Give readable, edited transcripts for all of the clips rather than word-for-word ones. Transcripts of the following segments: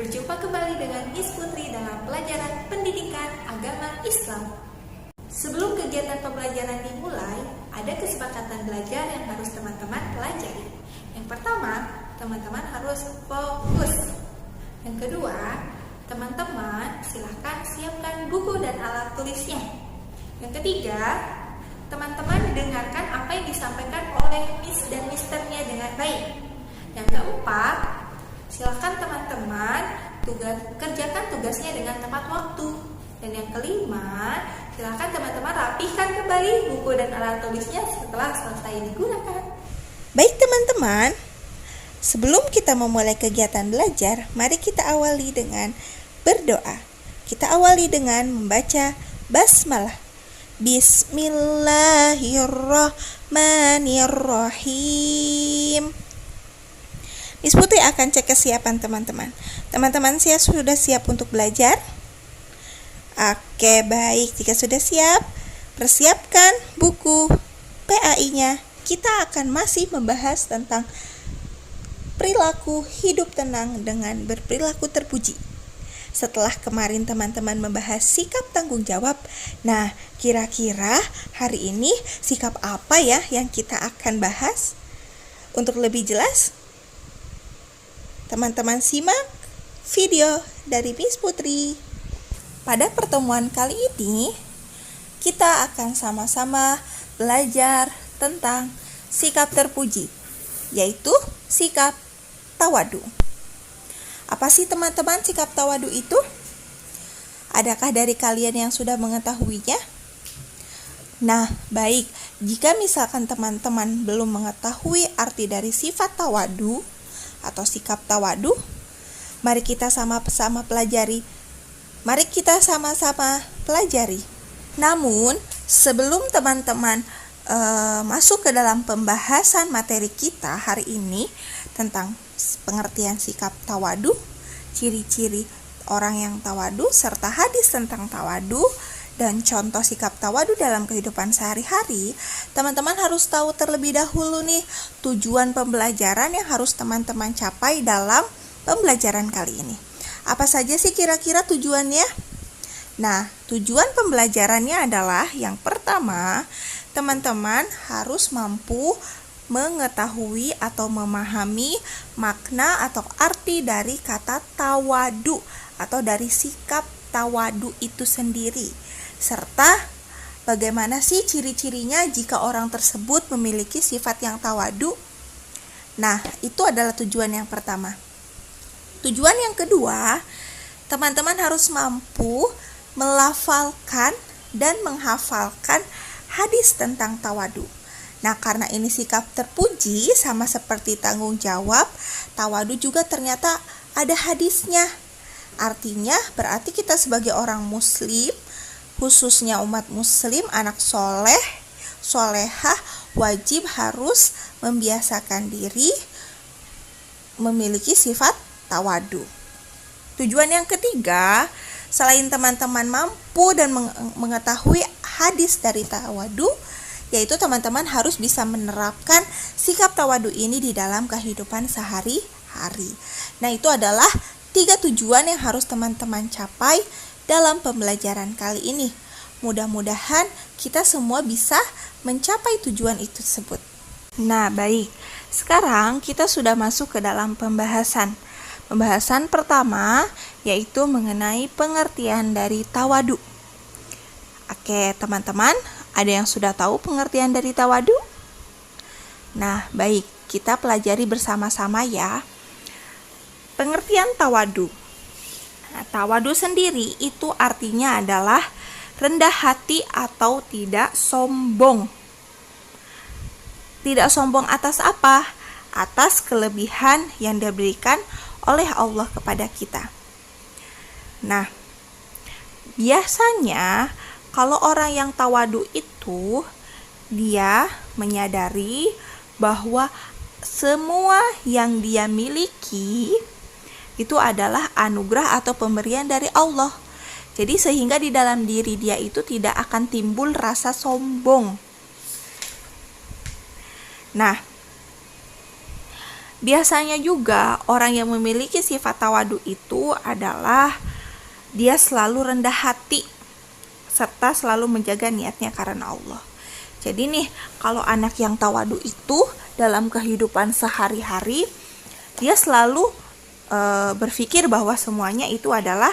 Berjumpa kembali dengan Miss Putri dalam pelajaran pendidikan agama Islam. Sebelum kegiatan pembelajaran dimulai, ada kesepakatan belajar yang harus teman-teman pelajari. Yang pertama, teman-teman harus fokus. Yang kedua, teman-teman silahkan siapkan buku dan alat tulisnya. Yang ketiga, teman-teman dengarkan apa yang disampaikan oleh Miss dan Misternya dengan baik. Yang keempat, silakan teman-teman kerjakan tugasnya dengan tepat waktu. Dan yang kelima, silakan teman-teman rapihkan kembali buku dan alat tulisnya setelah selesai digunakan. Baik teman-teman, sebelum kita memulai kegiatan belajar, mari kita awali dengan berdoa. Kita awali dengan membaca basmalah. Bismillahirrahmanirrahim. Miss Putri akan cek kesiapan teman-teman. Teman-teman sudah siap untuk belajar? Oke, baik. Jika sudah siap, persiapkan buku PAI-nya. Kita akan masih membahas tentang perilaku hidup tenang dengan berperilaku terpuji. Setelah kemarin teman-teman membahas sikap tanggung jawab, nah kira-kira hari ini sikap apa ya yang kita akan bahas? Untuk lebih jelas, teman-teman simak video dari Miss Putri. Pada pertemuan kali ini, kita akan sama-sama belajar tentang sikap terpuji, yaitu sikap tawadu. Apa sih teman-teman sikap tawadu itu? Adakah dari kalian yang sudah mengetahuinya? Nah, baik, jika misalkan teman-teman belum mengetahui arti dari sifat tawadu atau sikap tawadu, mari kita sama-sama pelajari. Namun, sebelum teman-teman masuk ke dalam pembahasan materi kita hari ini tentang pengertian sikap tawadu, ciri-ciri orang yang tawadu, serta hadis tentang tawadu, dan contoh sikap tawadu dalam kehidupan sehari-hari, teman-teman harus tahu terlebih dahulu nih tujuan pembelajaran yang harus teman-teman capai dalam pembelajaran kali ini. Apa saja sih kira-kira tujuannya? Nah, tujuan pembelajarannya adalah yang pertama, teman-teman harus mampu mengetahui atau memahami makna atau arti dari kata tawadu atau dari sikap tawadu itu sendiri, serta bagaimana sih ciri-cirinya jika orang tersebut memiliki sifat yang tawadu. Nah, itu adalah tujuan yang pertama. Tujuan yang kedua, teman-teman harus mampu melafalkan dan menghafalkan hadis tentang tawadu. Nah, karena ini sikap terpuji sama seperti tanggung jawab, tawadu juga ternyata ada hadisnya. Artinya berarti kita sebagai orang muslim, khususnya umat muslim, anak soleh, solehah, wajib harus membiasakan diri memiliki sifat tawadu. Tujuan yang ketiga, selain teman-teman mampu dan mengetahui hadis dari tawadu, yaitu teman-teman harus bisa menerapkan sikap tawadu ini di dalam kehidupan sehari-hari. Nah, itu adalah 3 tujuan yang harus teman-teman capai dalam pembelajaran kali ini. Mudah-mudahan kita semua bisa mencapai tujuan itu tersebut. Nah, baik. Sekarang kita sudah masuk ke dalam pembahasan. Pembahasan pertama yaitu mengenai pengertian dari tawadu. Oke, teman-teman, ada yang sudah tahu pengertian dari tawadu? Nah, baik, kita pelajari bersama-sama ya. Pengertian tawadu. Nah, tawadu sendiri itu artinya adalah rendah hati atau tidak sombong. Tidak sombong atas apa? Atas kelebihan yang diberikan oleh Allah kepada kita. Nah, biasanya kalau orang yang tawadu itu, dia menyadari bahwa semua yang dia miliki itu adalah anugerah atau pemberian dari Allah. Jadi sehingga di dalam diri dia itu tidak akan timbul rasa sombong. Nah, Biasanya juga orang yang memiliki sifat tawadu itu adalah dia selalu rendah hati serta selalu menjaga niatnya karena Allah. Jadi nih, kalau anak yang tawadu itu dalam kehidupan sehari-hari dia selalu berpikir bahwa semuanya itu adalah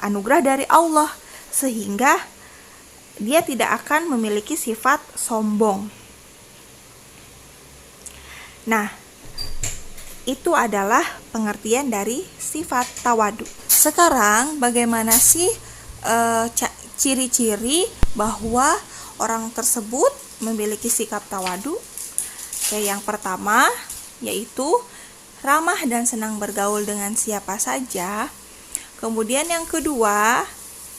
anugerah dari Allah, sehingga dia tidak akan memiliki sifat sombong. Nah, itu adalah pengertian dari sifat tawadu. Sekarang bagaimana sih ciri-ciri bahwa orang tersebut memiliki sikap tawadu? Yang pertama yaitu ramah dan senang bergaul dengan siapa saja. Kemudian yang kedua,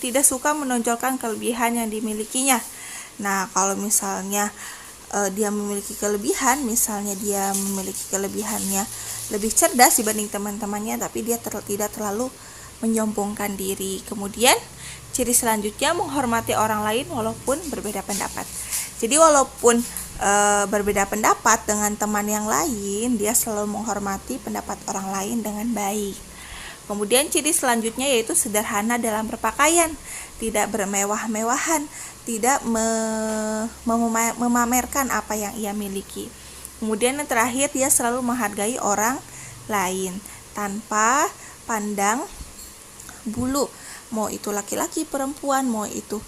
tidak suka menonjolkan kelebihan yang dimilikinya. Nah, kalau misalnya dia memiliki kelebihan, misalnya dia memiliki kelebihannya lebih cerdas dibanding teman-temannya, tapi dia tidak terlalu menyombongkan diri. Kemudian ciri selanjutnya, menghormati orang lain walaupun berbeda pendapat. Jadi walaupun berbeda pendapat dengan teman yang lain, dia selalu menghormati pendapat orang lain dengan baik. Kemudian ciri selanjutnya yaitu sederhana dalam berpakaian, tidak bermewah-mewahan, tidak memamerkan apa yang ia miliki. Kemudian yang terakhir, dia selalu menghargai orang lain tanpa pandang bulu, mau itu laki-laki, perempuan, mau itu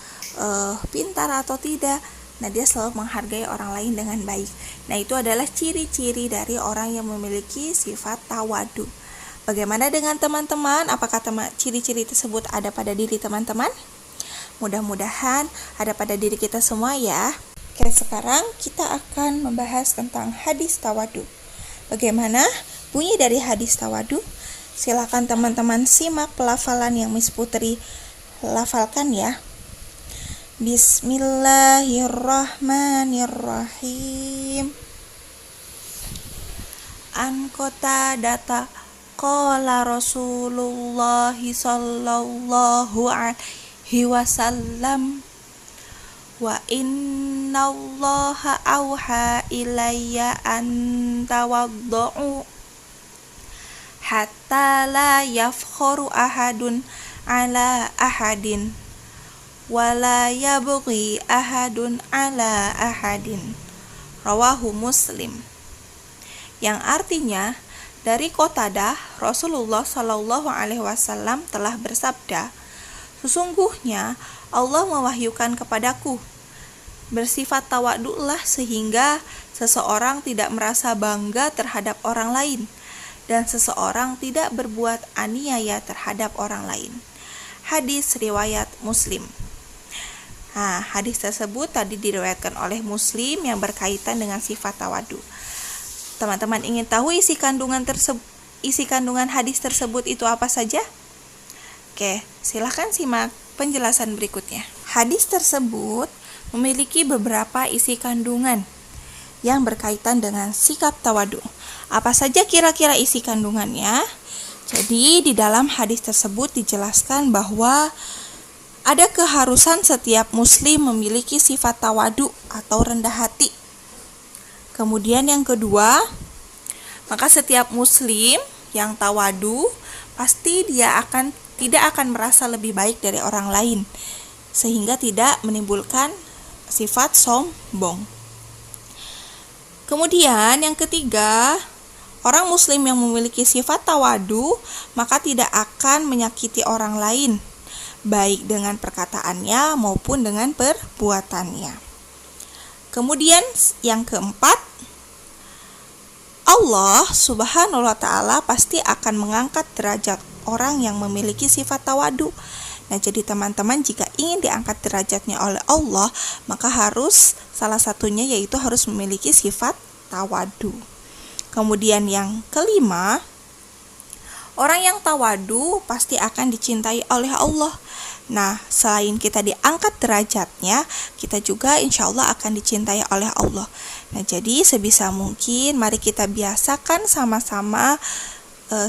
pintar atau tidak. Nah, dia selalu menghargai orang lain dengan baik. Nah, itu adalah ciri-ciri dari orang yang memiliki sifat tawadu. Bagaimana dengan teman-teman? Apakah ciri-ciri tersebut ada pada diri teman-teman? Mudah-mudahan ada pada diri kita semua ya. Oke, sekarang kita akan membahas tentang hadis tawadu. Bagaimana bunyi dari hadis tawadu? Silakan teman-teman simak pelafalan yang Miss Putri lafalkan ya. Bismillahirrahmanirrahim. An Qatadah qala Rasulullah sallallahu alaihi wasallam, wa innallaha auha ilayya an tawaddu hatta la yafkharu ahadun ala ahadin wala yabghi ahadun ala ahadin. Rawahu Muslim. Yang artinya, dari Qatadah, Rasulullah Shallallahu Alaihi Wasallam telah bersabda, sesungguhnya Allah mewahyukan kepadaku, bersifat tawaduklah sehingga seseorang tidak merasa bangga terhadap orang lain dan seseorang tidak berbuat aniaya terhadap orang lain. Hadis riwayat Muslim. Nah, hadis tersebut tadi diriwayatkan oleh Muslim yang berkaitan dengan sifat tawadu. Teman-teman ingin tahu isi kandungan hadis tersebut itu apa saja? Oke, silahkan simak penjelasan berikutnya. Hadis tersebut memiliki beberapa isi kandungan yang berkaitan dengan sikap tawadu. Apa saja kira-kira isi kandungannya? Jadi di dalam hadis tersebut dijelaskan bahwa ada keharusan setiap muslim memiliki sifat tawadu atau rendah hati. Kemudian yang kedua, maka setiap muslim yang tawadu pasti dia tidak akan merasa lebih baik dari orang lain, sehingga tidak menimbulkan sifat sombong. Kemudian yang ketiga, orang muslim yang memiliki sifat tawadu maka tidak akan menyakiti orang lain, baik dengan perkataannya maupun dengan perbuatannya. Kemudian yang keempat, Allah Subhanahu wa ta'ala pasti akan mengangkat derajat orang yang memiliki sifat tawadu. Nah, jadi teman-teman jika ingin diangkat derajatnya oleh Allah, maka salah satunya yaitu harus memiliki sifat tawadu. Kemudian yang kelima, orang yang tawadu pasti akan dicintai oleh Allah. Nah, selain kita diangkat derajatnya, kita juga insya Allah akan dicintai oleh Allah. Nah, jadi sebisa mungkin mari kita biasakan sama-sama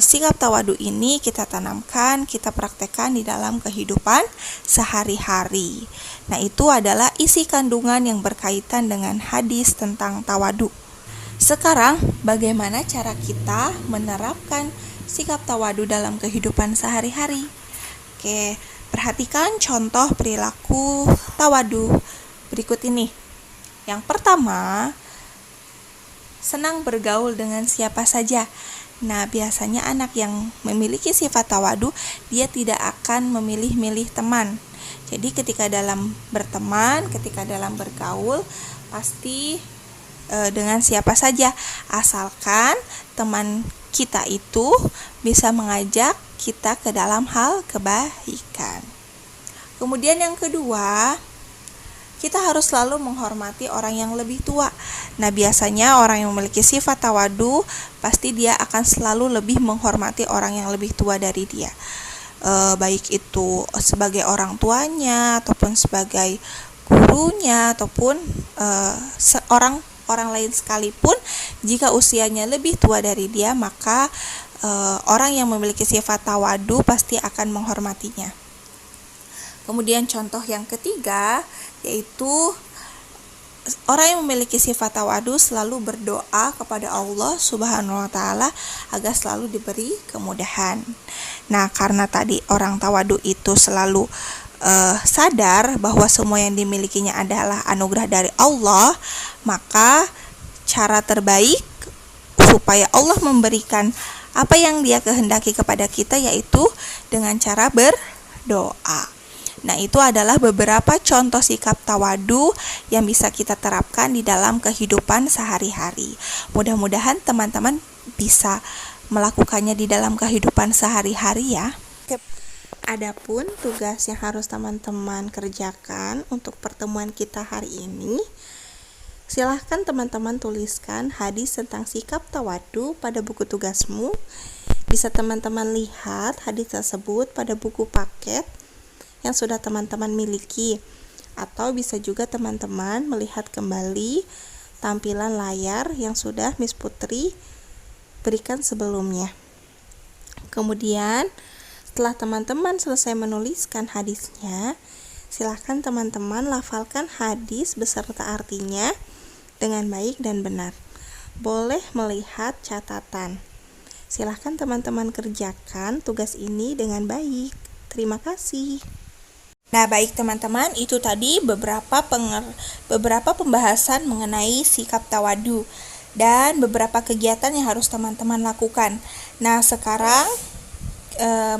sikap tawadu ini kita tanamkan, kita praktekkan di dalam kehidupan sehari-hari. Nah, itu adalah isi kandungan yang berkaitan dengan hadis tentang tawadu. Sekarang, bagaimana cara kita menerapkan sikap tawadu dalam kehidupan sehari-hari? Oke, perhatikan contoh perilaku tawadu berikut ini. Yang pertama, senang bergaul dengan siapa saja. Nah, biasanya anak yang memiliki sifat tawadu, dia tidak akan memilih-milih teman. Jadi ketika dalam berteman, ketika dalam bergaul, pasti dengan siapa saja, asalkan teman kita itu bisa mengajak kita ke dalam hal kebaikan. Kemudian yang kedua, kita harus selalu menghormati orang yang lebih tua. Nah, biasanya orang yang memiliki sifat tawadu, pasti dia akan selalu lebih menghormati orang yang lebih tua dari dia. Baik itu sebagai orang tuanya, ataupun sebagai gurunya, ataupun orang lain sekalipun. Jika usianya lebih tua dari dia, maka orang yang memiliki sifat tawadu pasti akan menghormatinya. Kemudian contoh yang ketiga, yaitu orang yang memiliki sifat tawadu selalu berdoa kepada Allah Subhanahu wa Ta'ala agar selalu diberi kemudahan. Nah, karena tadi orang tawadu itu selalu sadar bahwa semua yang dimilikinya adalah anugerah dari Allah, maka cara terbaik supaya Allah memberikan apa yang Dia kehendaki kepada kita yaitu dengan cara berdoa. Nah, itu adalah beberapa contoh sikap tawadu yang bisa kita terapkan di dalam kehidupan sehari-hari. Mudah-mudahan teman-teman bisa melakukannya di dalam kehidupan sehari-hari ya. Adapun tugas yang harus teman-teman kerjakan untuk pertemuan kita hari ini, silahkan teman-teman tuliskan hadis tentang sikap tawadu pada buku tugasmu. Bisa teman-teman lihat hadis tersebut pada buku paket yang sudah teman-teman miliki, atau bisa juga teman-teman melihat kembali tampilan layar yang sudah Miss Putri berikan sebelumnya. Kemudian setelah teman-teman selesai menuliskan hadisnya, silahkan teman-teman lafalkan hadis beserta artinya dengan baik dan benar. Boleh melihat catatan. Silahkan teman-teman kerjakan tugas ini dengan baik. Terima kasih. Nah, baik teman-teman, itu tadi beberapa pembahasan mengenai sikap tawadu dan beberapa kegiatan yang harus teman-teman lakukan. Nah, sekarang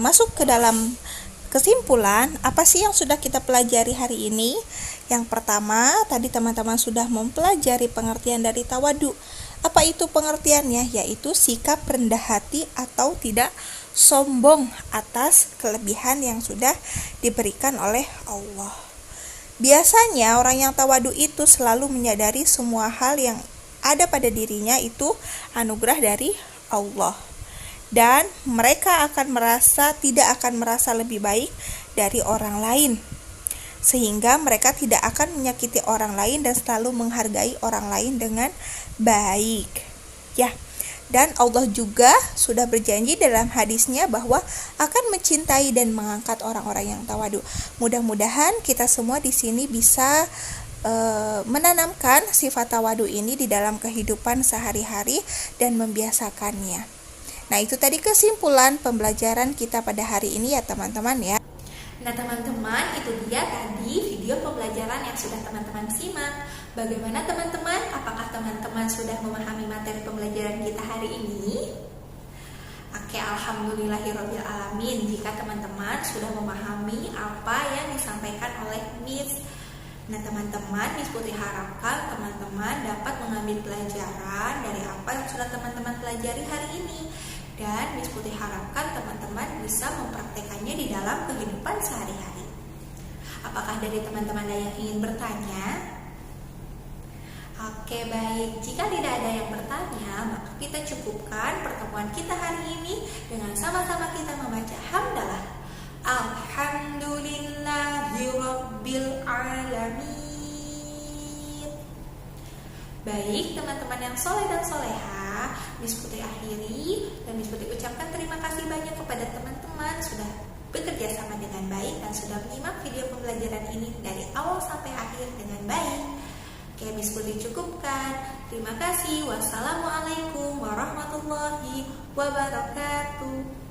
masuk ke dalam kesimpulan, apa sih yang sudah kita pelajari hari ini? Yang pertama, tadi teman-teman sudah mempelajari pengertian dari tawadu. Apa itu pengertiannya? Yaitu sikap rendah hati atau tidak sombong atas kelebihan yang sudah diberikan oleh Allah. Biasanya orang yang tawadu itu selalu menyadari semua hal yang ada pada dirinya itu anugerah dari Allah. Dan mereka tidak akan merasa lebih baik dari orang lain, sehingga mereka tidak akan menyakiti orang lain dan selalu menghargai orang lain dengan baik. Ya, dan Allah juga sudah berjanji dalam hadisnya bahwa akan mencintai dan mengangkat orang-orang yang tawadu. Mudah-mudahan kita semua di sini bisa menanamkan sifat tawadu ini di dalam kehidupan sehari-hari dan membiasakannya. Nah, itu tadi kesimpulan pembelajaran kita pada hari ini ya teman-teman ya. Nah teman-teman, itu dia tadi video pembelajaran yang sudah teman-teman simak. Bagaimana teman-teman? Apakah teman-teman sudah memahami materi pembelajaran kita hari ini? Oke, alhamdulillahirrabbilalamin jika teman-teman sudah memahami apa yang disampaikan oleh Miss. Nah teman-teman, Miss Putri harapkan teman-teman dapat mengambil pelajaran dari apa yang sudah teman-teman pelajari hari ini. Dan Miss Putri harapkan teman-teman bisa mempraktekannya di dalam kehidupan sehari-hari. Apakah dari teman-teman ada yang ingin bertanya? Oke, baik. Jika tidak ada yang bertanya, maka kita cukupkan pertemuan kita hari ini dengan sama-sama kita membaca hamdalah. Alhamdulillahirabbil alamin. Baik, teman-teman yang soleh dan soleha, Miss Putri akhiri dan Miss Putri ucapkan terima kasih banyak kepada teman-teman sudah bekerja sama dengan baik dan sudah menyimak video pembelajaran ini dari awal sampai akhir dengan baik. Oke, Miss Putri cukupkan. Terima kasih. Wassalamualaikum warahmatullahi wabarakatuh.